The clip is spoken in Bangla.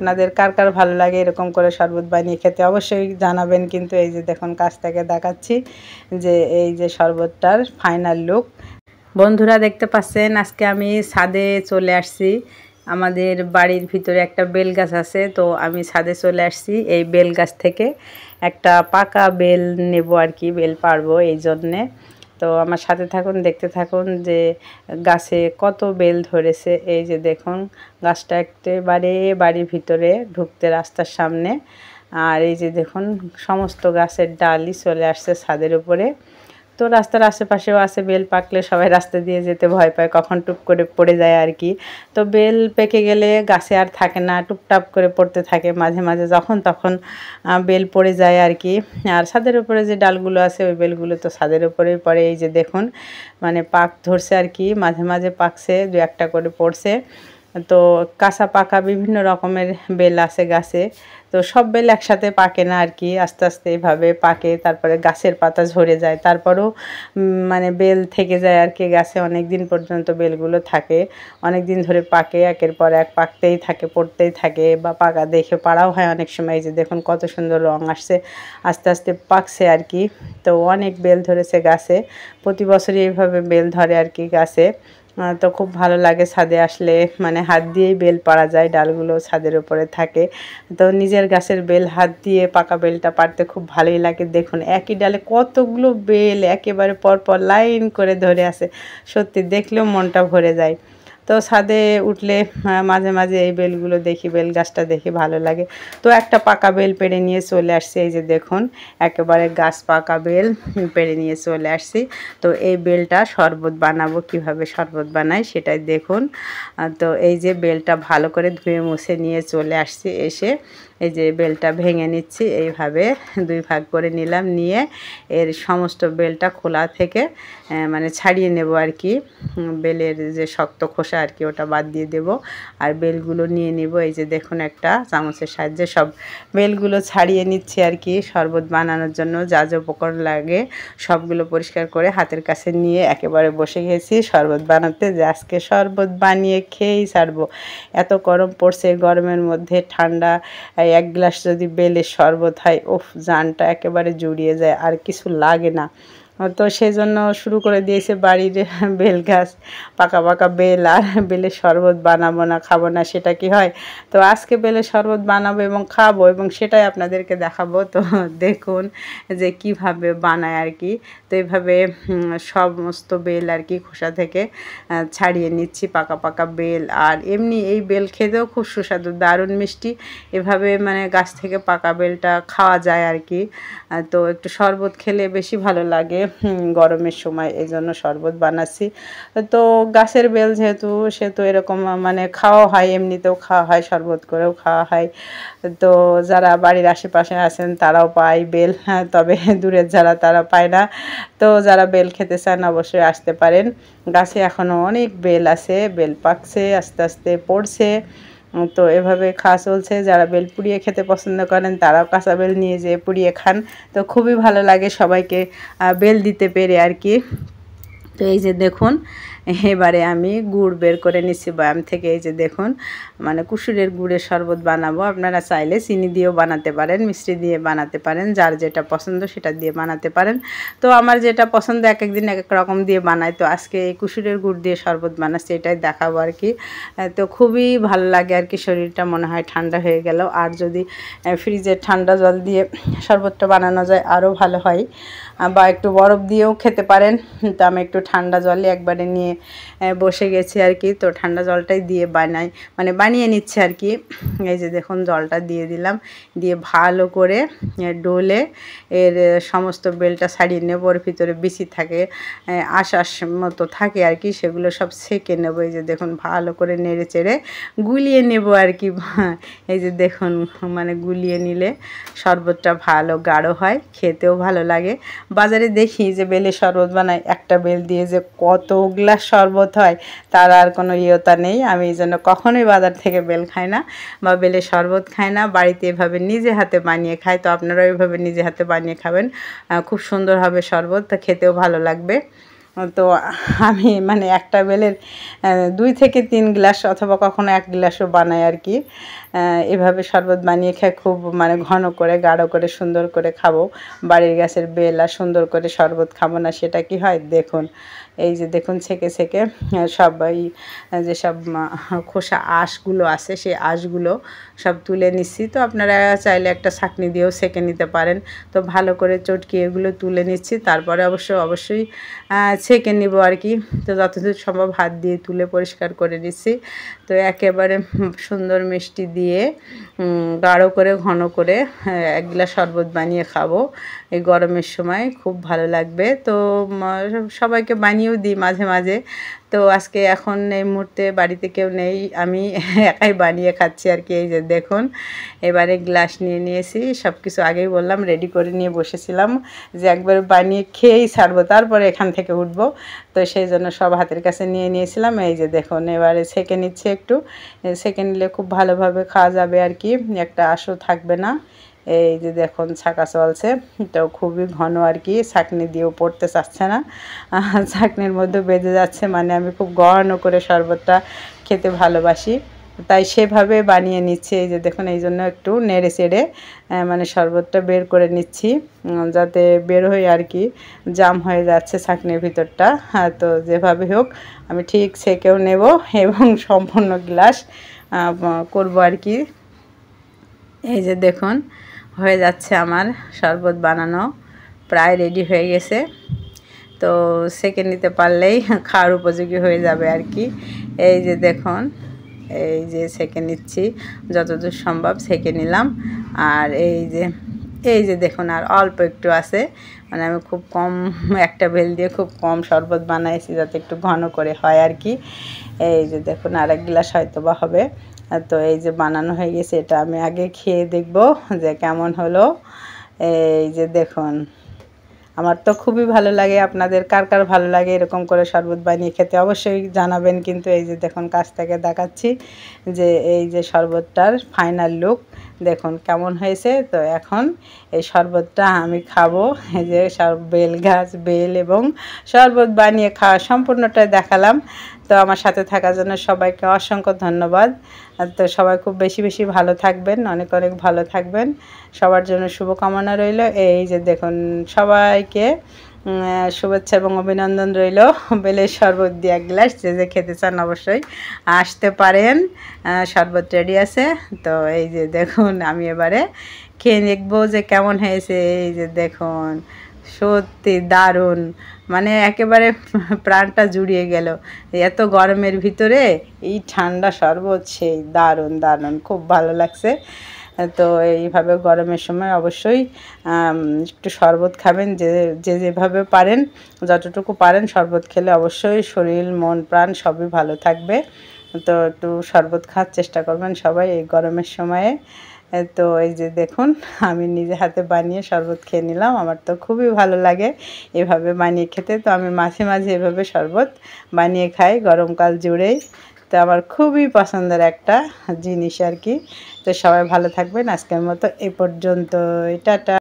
আপনাদের কার কার ভালো লাগে এরকম করে শরবত বানিয়ে খেতে অবশ্যই জানাবেন। কিন্তু এই যে দেখুন কাছ থেকে দেখাচ্ছি যে এই যে শরবতটার ফাইনাল লুক। বন্ধুরা দেখতে পাচ্ছেন আজকে আমি ছাদে চলে আসছি। আমাদের বাড়ির ভিতরে একটা বেল গাছ আছে, তো আমি ছাদে চলে আসছি এই বেল গাছ থেকে একটা পাকা বেল নেব আর কি, বেল পারবো এই জন্যে। তো আমার সাথে থাকুন, দেখতে থাকুন যে গাছে কত বেল ধরেছে। এই যে দেখুন গাছটা একেবারে বাড়ির ভিতরে ঢুকতে রাস্তার সামনে। আর এই যে দেখুন সমস্ত গাছের ডালই চলে আসছে ছাদের উপরে। তো রাস্তার আশেপাশেও আছে, বেল পাকলে সবাই রাস্তা দিয়ে যেতে ভয় পায় কখন টুপ করে পড়ে যায় আর কি। তো বেল পেকে গেলে গাছে আর থাকে না, টুপটাপ করে পড়তে থাকে, মাঝে মাঝে যখন তখন বেল পড়ে যায় আর কি। আর ছাদের উপরে যে ডালগুলো আছে ওই বেলগুলো তো ছাদের উপরেই পড়ে। এই যে দেখুন মানে পাক ধরছে আর কি, মাঝে মাঝে পাকছে, দু একটা করে পড়ছে। তো কাঁচা পাকা বিভিন্ন রকমের বেল আছে গাছে, তো সব বেল একসাথে পাকে না আর কি, আস্তে আস্তে এইভাবে পাকে, তারপরে গাছের পাতা ঝরে যায়, তারপরেও মানে বেল থেকে যায় আর কি গাছে, অনেক দিন পর্যন্ত বেলগুলো থাকে, অনেক দিন ধরে পাকে, একের পর এক পাকতেই থাকে, পড়তেই থাকে, বা পাকা দেখে পাড়াও হয় অনেক সময়। এই যে দেখুন কত সুন্দর রং আসছে, আস্তে আস্তে পাকছে আর কি। তো অনেক বেল ধরেছে গাছে, প্রতি বছরই এইভাবে বেল ধরে আর কি গাছে। তো খুব ভালো লাগে ছাদে আসলে, মানে হাত দিয়েই বেল পাড়া যায়, ডালগুলো ছাদের উপরে থাকে। তো নিজের গাছের বেল হাত দিয়ে পাকা বেলটা পাড়তে খুব ভালোই লাগে। দেখুন একই ডালে কতগুলো বেল একেবারে পরপর লাইন করে ধরে আছে, সত্যি দেখলেও মনটা ভরে যায়। তো ছাদে উঠলে মাঝে মাঝে এই বেলগুলো দেখি, বেল গাছটা দেখে ভালো লাগে। তো একটা পাকা বেল পেড়ে নিয়ে চলে আসছি, এই যে দেখুন একেবারে গাছ পাকা বেল পেড়ে নিয়ে চলে আসছি। তো এই বেলটা শরবত বানাবো, কিভাবে শরবত বানাই সেটাই দেখুন। তো এই যে বেলটা ভালো করে ধুয়ে মুছে নিয়ে চলে আসছি, এসে এই যে বেলটা ভেঙে নিচ্ছি, এইভাবে দুই ভাগ করে নিলাম, নিয়ে এর সমস্ত বেলটা খোলা থেকে মানে ছাড়িয়ে নেব আর কি, বেলের যে শক্ত খোসা আর কি ওটা বাদ দিয়ে দেব। আর বেলগুলো নিয়ে নিব, এই যে দেখুন একটা চামচের সাহায্যে সব বেলগুলো ছাড়িয়ে নিচ্ছি আর কি। শরবত বানানোর জন্য যা যা উপকরণ লাগে সবগুলো পরিষ্কার করে হাতের কাছে নিয়ে একেবারে বসে গেছি শরবত বানাতে, যে আজকে শরবত বানিয়ে খেয়েই ছাড়বো। এত গরম পড়ছে, গরমের মধ্যে ঠান্ডা এক গ্লাস যদি বেলের শরবত হয়, উফ জানটা একেবারে জুড়িয়ে যায়, আর কিছু লাগে না। তো সেই জন্য শুরু করে দিয়েছে বাড়ির বেল গাছ, পাকা পাকা বেল, আর বেলের শরবত বানাবো না, খাবো না, সেটা কি হয়? তো আজকে বেলের শরবত বানাবো এবং খাবো, এবং সেটাই আপনাদেরকে দেখাবো। তো দেখুন যে কিভাবে বানায় আর কি। তো এইভাবে সমস্ত বেল আর কি খোসা থেকে ছাড়িয়ে নিচ্ছি, পাকা পাকা বেল। আর এমনি এই বেল খেতেও খুব সুস্বাদু, দারুণ মিষ্টি। এভাবে মানে গাছ থেকে পাকা বেলটা খাওয়া যায় আর কি। তো একটু শরবত খেলে বেশি ভালো লাগে গরমের সময়, এই জন্য শরবত বানাচ্ছি। তো গাছের বেল যেহেতু, সেহেতু এরকম মানে খাওয়া হয়, এমনিতেও খাওয়া হয়, শরবত করেও খাওয়া হয়। তো যারা বাড়ির আশেপাশে আছেন তারাও পায় বেল, তবে দূরের যারা তারা পায় না। তো যারা বেল খেতে চান অবশ্যই আসতে পারেন, গাছে এখনও অনেক বেল আছে, বেল পাকছে, আস্তে আস্তে পড়ছে। তো এভাবে খাওয়া চলছে। যারা বেল পুড়িয়ে খেতে পছন্দ করেন তারাও কাঁচা বেল নিয়ে যেয়ে পুড়িয়ে খান। তো খুবই ভালো লাগে সবাইকে বেল দিতে পেরে আর কি। তো এই যে দেখুন এবারে আমি গুড় বের করে নিচ্ছি বয়াম থেকে। এই যে দেখুন মানে কুসুরের গুড়ের শরবত বানাবো, আপনারা চাইলে চিনি দিয়েও বানাতে পারেন, মিষ্টি দিয়ে বানাতে পারেন, যার যেটা পছন্দ সেটা দিয়ে বানাতে পারেন। তো আমার যেটা পছন্দ এক একদিন এক এক রকম দিয়ে বানাই, তো আজকে এই কুসুরের গুড় দিয়ে শরবত বানাচ্ছি, এটাই দেখাবো আর কি। তো খুবই ভালো লাগে আর কি, শরীরটা মনে হয় ঠান্ডা হয়ে গেল। আর যদি ফ্রিজের ঠান্ডা জল দিয়ে শরবতটা বানানো যায় আরও ভালো হয়, বা একটু বরফ দিয়েও খেতে পারেন। তো আমি একটু ঠান্ডা জলে একবারে নিয়ে বসে গেছি আর কি। তো ঠান্ডা জলটাই দিয়ে মানে বানিয়ে নিচ্ছে আর কি। এই যে দেখুন জলটা দিয়ে দিলাম, দিয়ে ভালো করে ডলে এর সমস্ত বেলটা ছাড়িয়ে নেব, ওর ভিতরে বিচি থাকে, আঁশ মতো থাকে আর কি, সেগুলো সব ছেঁকে নেব। এই যে দেখুন ভালো করে নেড়ে চেড়ে গুলিয়ে নেব আর কি। এই যে দেখুন মানে গুলিয়ে নিলে শরবতটা ভালো গাঢ় হয়, খেতেও ভালো লাগে। বাজারে দেখি যে বেলের শরবত বানায়, একটা বেল দিয়ে যে কত গ্লাস শরবত হয় তার আর কোনো ইয়তা নেই। আমি এই জন্য কখনোই বাজার থেকে বেল খাই না বা বেলের শরবত খাই না, বাড়িতে এভাবে নিজে হাতে বানিয়ে খাই। তো আপনারাও এভাবে নিজে হাতে বানিয়ে খাবেন, খুব সুন্দর হবে শরবত, খেতেও ভালো লাগবে। তো আমি মানে একটা বেলের 2 থেকে 3 গ্লাস অথবা কখনো 1 গ্লাসও বানাই আর কি। এভাবে শরবত বানিয়ে খাই, খুব মানে ঘন করে গাঢ় করে সুন্দর করে খাবো। বাড়ির গাছের বেল আর সুন্দর করে শরবত খাবো না, সেটা কি হয়? দেখুন এই যে দেখুন ছেঁকে ছেঁকে সবাই যেসব খোসা আঁশগুলো আছে সেই আঁশগুলো সব তুলে নিচ্ছি। তো আপনারা চাইলে একটা ছাঁকনি দিয়েও ছেঁকে নিতে পারেন। তো ভালো করে চটকে এগুলো তুলে নিচ্ছি, তারপরে অবশ্যই ছেঁকে নিব আর কি। তো যতদূর সম্ভব হাত দিয়ে তুলে পরিষ্কার করে নিচ্ছি। তো একেবারে সুন্দর মিষ্টি দিয়ে গাঢ় করে ঘন করে 1 গ্লাস শরবত বানিয়ে খাবো এই গরমের সময়, খুব ভালো লাগবে। তো সবাইকে বানিয়েও দিই মাঝে মাঝে। তো আজকে এখন এই মুহূর্তে বাড়িতে কেউ নেই, আমি একাই বানিয়ে খাচ্ছি আর কি। এই যে দেখুন এবারে গ্লাস নিয়ে নিয়েছি, সব কিছু আগেই বললাম রেডি করে নিয়ে বসেছিলাম যে একবার বানিয়ে খেয়েই ছাড়বো, তারপরে এখান থেকে উঠবো। তো সেই জন্য সব হাতের কাছে নিয়ে নিয়েছিলাম। এই যে দেখুন এবারে ছেঁকে নিচ্ছে, একটু ছেঁকে নিলে খুব ভালোভাবে খাওয়া যাবে আর কি, একটা আঁশও থাকবে না। এই যে দেখুন ছাঁকা চলছে, তো খুবই ঘন আর কি, ছাঁকনি দিয়েও পড়তে চাচ্ছে না, ছাঁকনির মধ্যে বেজে যাচ্ছে। মানে আমি খুব ঘন করে শরবতটা খেতে ভালোবাসি, তাই সেভাবে বানিয়ে নিচ্ছি। এই যে দেখুন এই জন্য একটু নেড়ে চেড়ে মানে শরবতটা বের করে নিচ্ছি, যাতে বের হয়ে আর কি, জাম হয়ে যাচ্ছে ছাঁকনির ভিতরটা। তো যেভাবে হোক আমি ঠিক ছেঁকেও নেব এবং সম্পূর্ণ গ্লাস করব আর কি। এই যে দেখুন হয়ে যাচ্ছে আমার শরবত বানানো, প্রায় রেডি হয়ে গেছে। তো ছেঁকে নিতে পারলেই খাওয়ার উপযোগী হয়ে যাবে আর কি। এই যে দেখুন এই যে ছেঁকে নিচ্ছি, যতদূর সম্ভব ছেঁকে নিলাম। আর এই যে দেখুন আর অল্প একটু আছে, মানে আমি খুব কম একটা বেল দিয়ে খুব কম শরবত বানাইছি যাতে একটু ঘন করে হয় আর কি। এই যে দেখুন আর 1 গ্লাস হয়তো বা হবে। তো এই যে বানানো হয়ে গেছে, এটা আমি আগে খেয়ে দেখব যে কেমন হলো। এই যে দেখুন আমার তো খুবই ভালো লাগে, আপনাদের কার কার ভালো লাগে এরকম করে শরবত বানিয়ে খেতে অবশ্যই জানাবেন কিন্তু। এই যে দেখুন কাছ থেকে দেখাচ্ছি যে এই যে শরবতটার ফাইনাল লুক দেখুন কেমন হয়েছে। তো এখন এই শরবতটা আমি খাবো। এই যে সব বেল গাছ, বেল এবং শরবত বানিয়ে খাওয়া সম্পূর্ণটাই দেখালাম। তো আমার সাথে থাকার জন্য সবাইকে অসংখ্য ধন্যবাদ। তো সবাই খুব বেশি বেশি ভালো থাকবেন, অনেক অনেক ভালো থাকবেন, সবার জন্য শুভকামনা রইল। এই যে দেখুন সবাইকে শুভেচ্ছা এবং অভিনন্দন রইল। বেলের শরবত দিয়ে 1 গ্লাস, যে যে খেতে চান অবশ্যই আসতে পারেন, শরবত রেডি আছে। তো এই যে দেখুন আমি এবারে খেয়ে দেখবো যে কেমন হয়েছে। এই যে দেখুন সত্যি দারুণ, মানে একেবারে প্রাণটা জুড়িয়ে গেল। এত গরমের ভিতরে এই ঠান্ডা শরবত সেই দারুণ দারুণ, খুব ভালো লাগছে। তো এইভাবে গরমের সময় অবশ্যই একটু শরবত খাবেন, যে যেভাবে পারেন, যতটুকু পারেন শরবত খেলে অবশ্যই শরীর মন প্রাণ সবই ভালো থাকবে। তো একটু শরবত খাওয়ার চেষ্টা করবেন সবাই এই গরমের সময়ে। তো এই যে দেখুন আমি নিজে হাতে বানিয়ে শরবত খেয়ে নিলাম, আমার তো খুবই ভালো লাগে এভাবে বানিয়ে খেতে। তো আমি মাঝে মাঝে এভাবে শরবত বানিয়ে খাই গরমকাল জুড়েই। তো আমার খুবই পছন্দের একটা জিনিস আর কি। তো সবাই ভালো থাকবেন, আজকের মতো এই পর্যন্ত, টাটা।